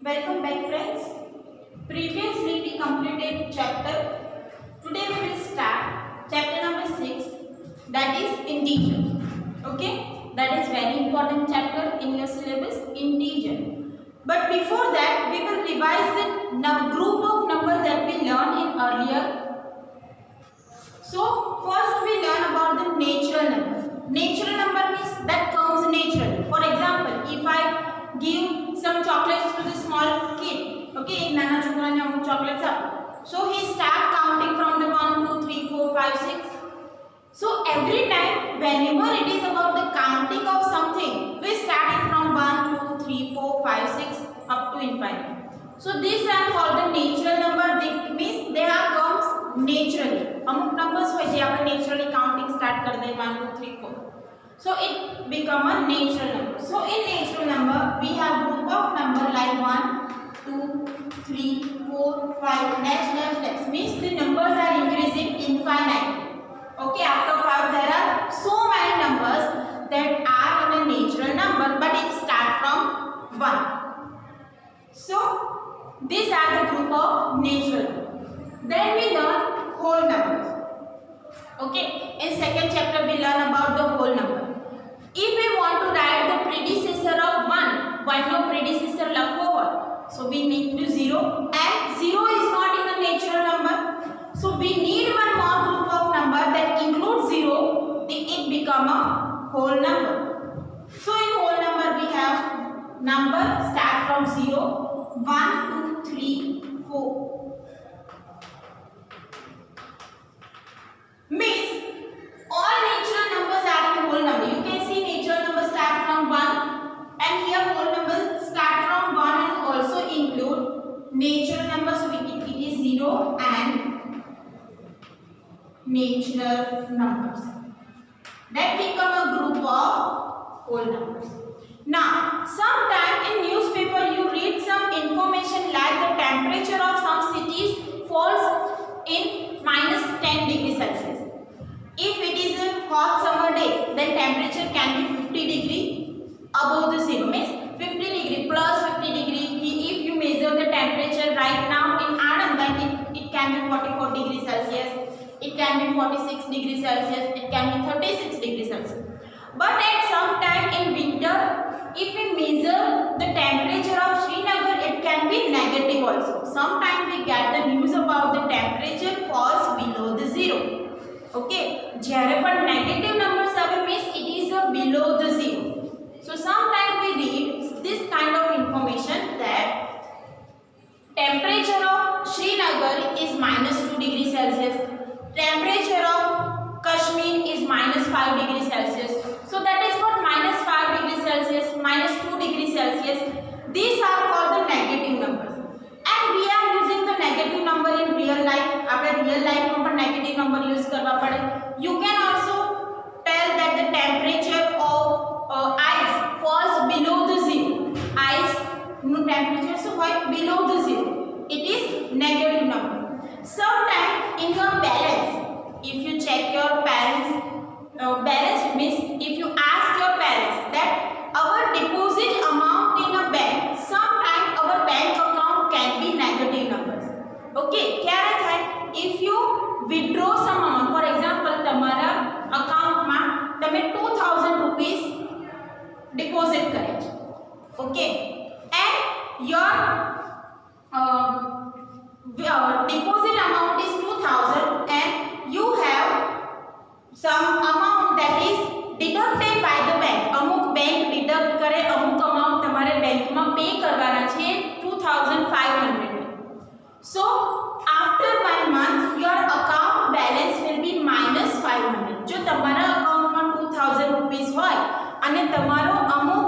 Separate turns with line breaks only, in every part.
Welcome back friends. Previously we completed chapter. Today we will start chapter number 6, that is integer. Okay, that is very important chapter in your syllabus, integer. But before that we will revise the group of numbers that we learned in earlier. So first we learn about the natural number. Natural number means that comes naturally. For example, if I give some chocolates to the small kid, okay, एक नाना छोकरा ने हमको chocolates आप, so he start counting from the 1 2 3 4 5 6. So every time whenever it is about the counting of something, we start it from 1 2 3 4 5 6 up to infinity. So these are called the natural number. They means they are comes naturally. अमुक numbers હોય જે આપણે naturally counting start कर दे 1 2 3 4. So it become a natural number. So in natural number we have group of number like 1 2 3 4 5 next means the numbers are increasing infinitely. Okay, after 5 there are so many numbers that are in a natural number, but it start from 1. So these are the group of natural number. Then we learn whole numbers. Okay, in second chapter we learn about the whole number. If we want to write the predecessor of 1, why no predecessor લખવો હોય, so we need to 0, and 0 is not in a natural number, so we need one more group of number that includes 0, then it become a whole number. So in whole number we have number start from 0 1 2 3 4. Means all natural numbers are in whole number. You can see natural numbers start from 1, and here whole numbers start from 1 and also include natural numbers. So it is 0 and natural numbers that become a group of whole numbers. Now sometime in newspaper you read some information like the temperature of some cities falls in -10 degrees Celsius. If it is a hot summer day, then temperature can be 50 degree above the zero, means 50 degree plus 50 degree. If you measure the temperature right now in Anand, then it can be 44 degrees Celsius, it can be 46 degrees Celsius, it can be 36 degrees Celsius. But at some time in winter, if we measure the temperature of Srinagar, it can be negative also. Sometimes we get the news about the temperature falls below the zero. Okay, જ્યારે પણ negative numbers આવે means it is below the zero. So sometimes we read this kind of information that temperature of Srinagar is -2 degrees Celsius, temperature of Kashmir is -5 degrees Celsius. So that is what -5 degrees Celsius, -2 degrees Celsius. These are called the negative numbers, and we are using the negative number in real life. આપણે real life માં પણ negative number use કરવા પડે. You can also tell that the temperature of ice falls below the zero. Ice no temperature so what below the zero. It is negative number. Sometimes in your balance, if you check your parents balance, means if you ask your parents that our deposit amount in a bank, sometimes our bank account can be negative numbers. Okay, ક્યારે થાય? If you withdraw some amount, for example તમારા account માં તમે 2000 rupees deposit કરે છે, okay, and your deposit amount is 2000 and you have some amount that is deducted by the bank. અમુક bank deduct કરે, અમુક amount તમારે bank માં pay કરવાના છે 2500. So after 1 month your account balance will be -500. જો તમારા account માં 2000 rupees હોય અને તમારો અમુક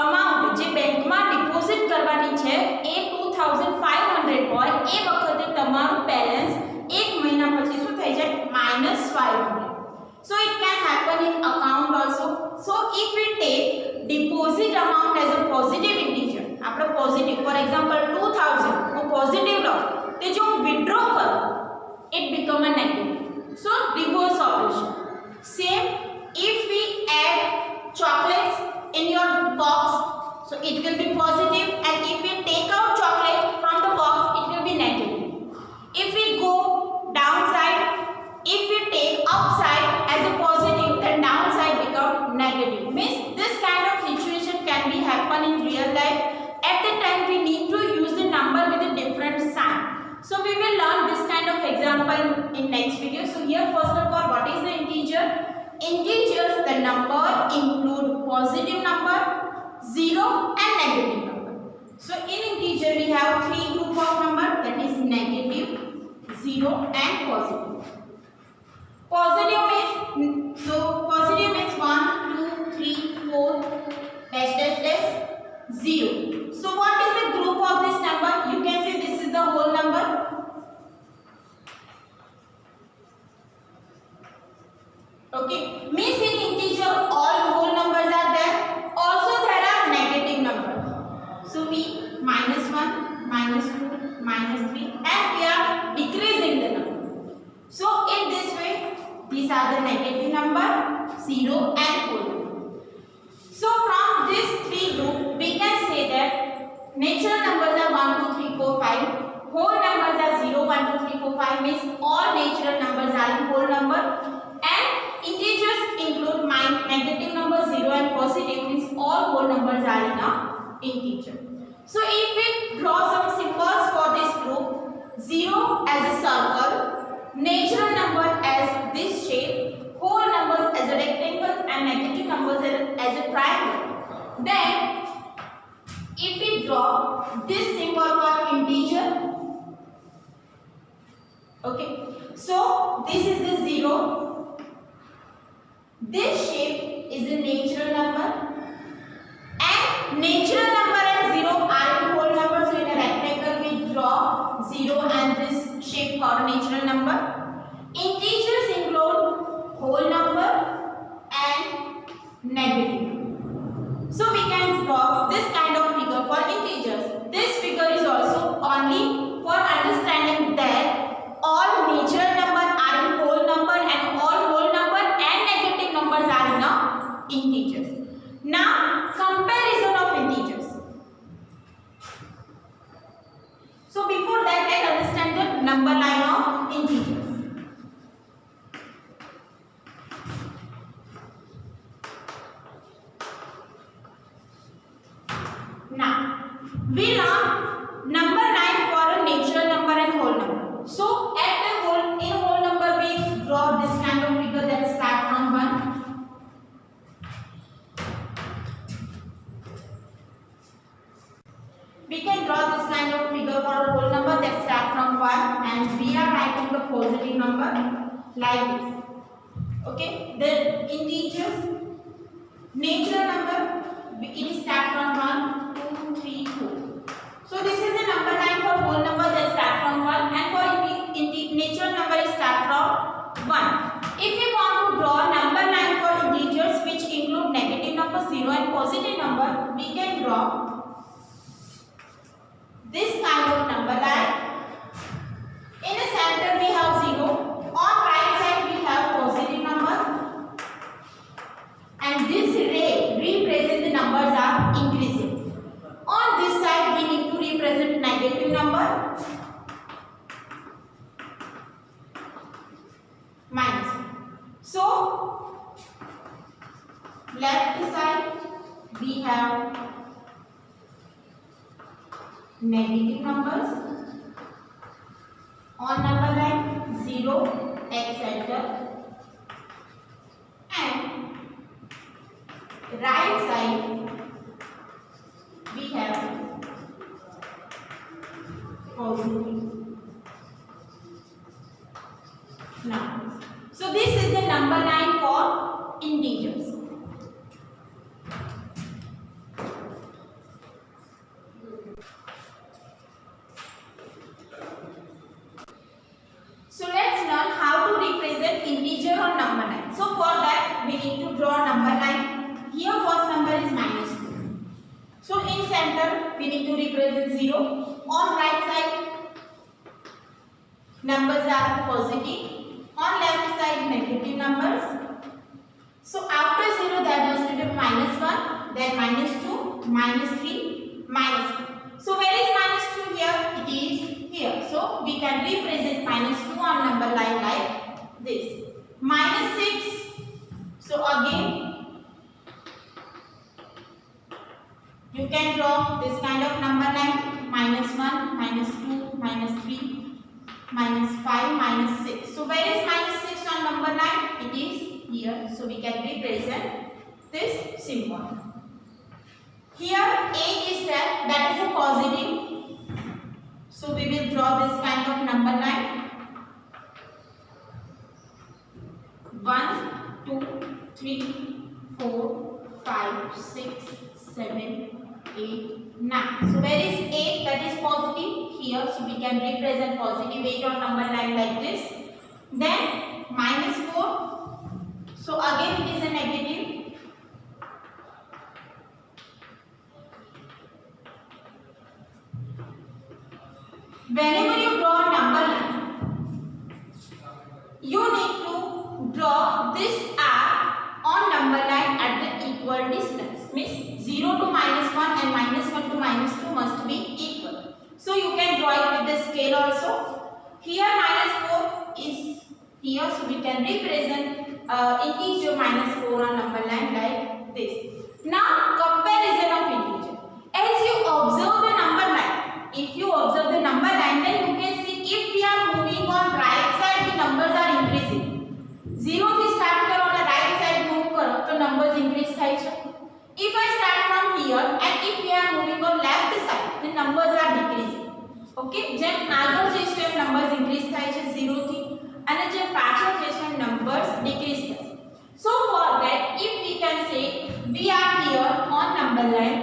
amount જે bank માં deposit કરવાની છે એ 2500 હોય, એ વખતે તમારું balance એક મહિના પછી શું થઈ જાય? -500. So it can happen in account also. So if we take deposit amount as a positive integer, આપણે positive, for example 2000 હું positive લો, તે જો withdraw કરું it become a negative. So reverse operation. Same if we add chocolates in your box, so it will be positive, and if we take out So we will learn this kind of example in next video. So here first of all, what is the integer? Integers, the number include positive number, 0 and negative number. So in integer we have three group of number, that is negative, 0 and positive. Positive means, so positive means 1, 2, 3, 4, dash dash dash 0. So what is the group of this number? You can say this is the whole number. Okay, means in integer all whole numbers are there. Also there are negative numbers. So we minus 1, minus 2, minus 3, and we are decreasing the number. So in this way, these are the negative number, 0 and whole number. So from these three groups, we can say that natural numbers are 1, 2, 3, 4, 5. Whole numbers are 0, 1, 2, 3, 4, 5 means all natural numbers are in whole number. And integers include negative number, 0 and positive means all whole numbers are in a integer. So if we draw some symbols for this group, 0 as a circle, natural number as this shape, whole numbers as a rectangle and negative numbers as a triangle. Then if we draw this symbol for integer, okay, so this is the 0. This shape is a natural number, and natural number and 0 are in whole number. So in a rectangle we draw 0 and this shape for natural number. Integers include whole number and negative. So we can draw this kind of figure for integers. This figure is also only for understanding that all natural number are in whole number and all whole number and negative numbers are in a integers. Now comparison of integers. So before that, let's understand the number line of integers. Now we learn number line for a natural number and whole number. So in whole number we draw this kind of figure that start from 1. We can draw this kind of figure for a whole number that start from 1 and we are writing the positive number like this. Okay, the integers, natural number, it start from 1, 2, 3, 4. So this is the number line for whole number that start from 1 and for natural number it start from 1. If we want to draw number line for integers which include negative number, 0 and positive number, we can draw this kind of number line. In the center we have 0, on right side we have positive number, and this ray represent the numbers are increasing. On this side we need to represent negative number, minus. So left side we have negative numbers, on number line 0, etc. And right side we have positive. Now, so this is the number line for integers. So let's learn how to represent integer on number line. So for that we need to draw number line. Here first number is -2. So in center we need to represent 0. On right side numbers are positive. On left side negative numbers. So after 0 there must be -1, then -2, -3, -3. So where is -2 here? It is here. So we can represent -2 on number line like this. -6. So again you can draw this kind of number line, -1, -2, -3, 5 minus 6. So where is minus 6 on number line? It is here. So we can represent this symbol. Here 8 is there, that is a positive. So we will draw this kind of number line. 1, 2, 3, 4, 5, 6, 7, 8, 9. So where is 8? That is positive here. So we can represent positive 8 on number line like this. Then minus 4. So again it is a negative. Whenever you draw a number line, you need to draw this arc on number line at the equal distance. Means 0 to minus 1 and minus 1 to minus 2 must be equal. So you can draw it with the scale also. Here minus 4 is here, so we can represent integer minus 4 on number line like this. Now comparison of integer. As you observe the number line, if you observe the number line, then you can see if we are moving on right side, the numbers are increasing. 0 થી start કરો અને right side move કરો તો numbers increase થાય છે. If I start from here and if we are moving on left side, the numbers are decreasing. Okay, જેમ આગળ જઈશું એમ numbers increase થાય છે 0 થી અને જેમ પાછળ જઈશું એમ numbers decrease થાય છે. So for that, if we can say we are here on number line,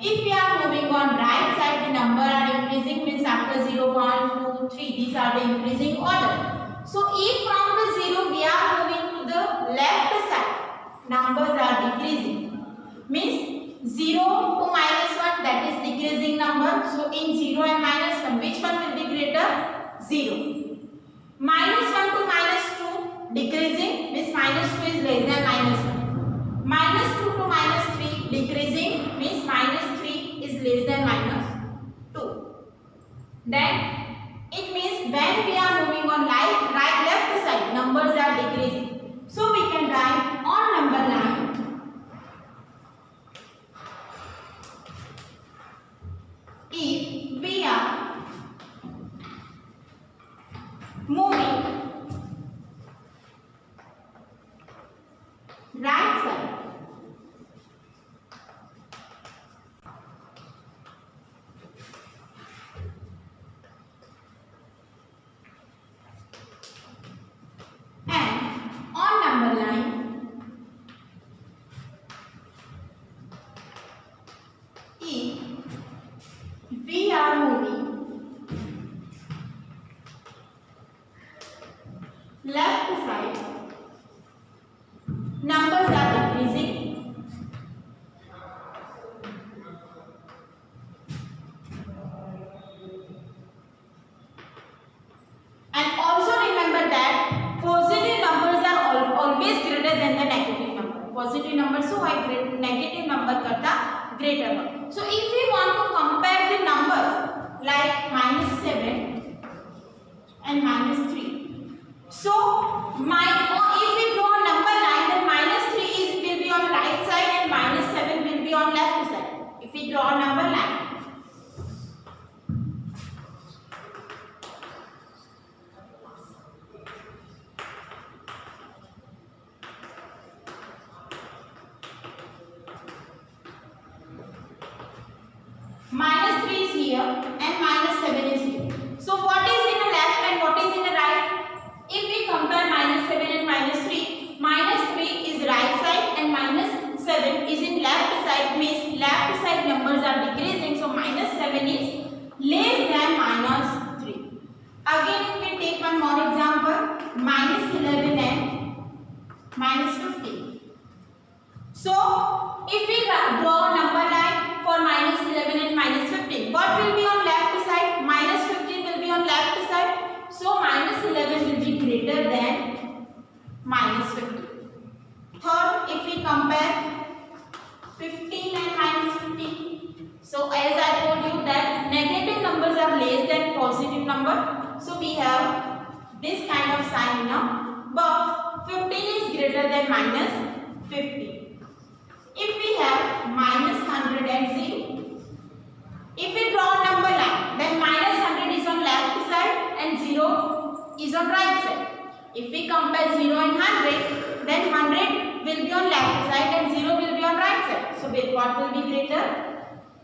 if we are moving on right side, the number are increasing, means after 0, 1, 2, 3, these are the increasing order. So if from the 0 we are moving to the left side, numbers are decreasing. Means 0 to minus 1, that is decreasing number. So in 0 and minus 1, which one will be greater? 0. Minus 1 to minus 2, decreasing, means minus 2 is less than minus 1. Minus 2 to minus 3, decreasing, means minus 3 is less than minus 2. Then it means when we are moving on right left side, numbers are decreasing. So we can write on number line if we are moving right side and on number line if we are moving left side, numbers are decreasing. And also remember that positive numbers are always greater than the negative number. Positive numbers so high, negative number karta greater one. So if we want to compare the numbers like minus 7 and minus 3. So if we draw a number line, then minus 3 will be on right side and minus 7 will be on left side. If we draw a number line. Minus 3 is here and minus 7 is here. So what is in the left and what is in the right? If we compare minus 7 and minus 3 is right side and minus 7 is in left side, means left side numbers are decreasing. So minus 7 is less than minus 3. Again if we take one more example, minus 11 and minus 15. So if we draw a number line for minus 11 and minus 15, what will be on left side? Minus 15 will be on left side. So minus 11 will be greater than minus 15. Third, if we compare 15 and minus 15. So as I told you that negative numbers are less than positive number. So we have this kind of sign in a box. 15 is greater than minus 50. If we have minus 100 and 0. If we draw a number line, then minus 100 is on left side and 0 is is on right side. If we compare 0 and 100, then 100 will be on left side and 0 will be on right side. So what will be greater?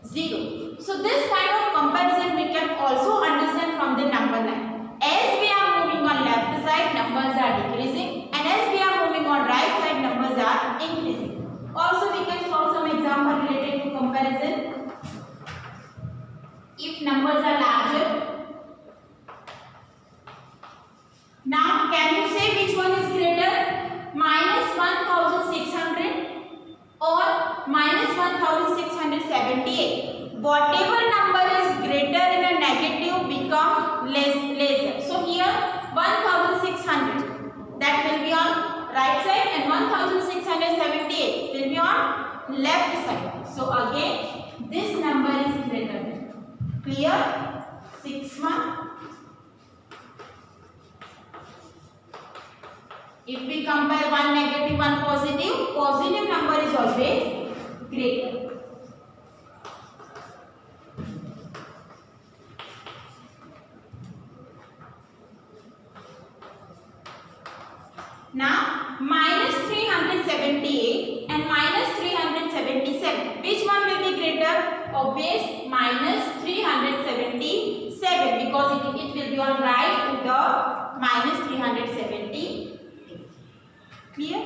0. So this kind of comparison we can also understand from the number line. As we are moving on left side, numbers are decreasing, and as we are moving on right side, numbers are increasing. Also we can solve some example related to comparison. If numbers are larger, now can you say which one is greater? Minus 1600 or minus 1678. Whatever number is greater in a negative become lesser. So here 1600, that will be on right side, and 1678 will be on left side. So again this number is greater. Clear? 6 1. If we compare one negative, one positive, positive number is always greater. Now minus 378 and minus 377. Which one will be greater? Obvious, minus 377, because it will be on right to the minus 370. Clear?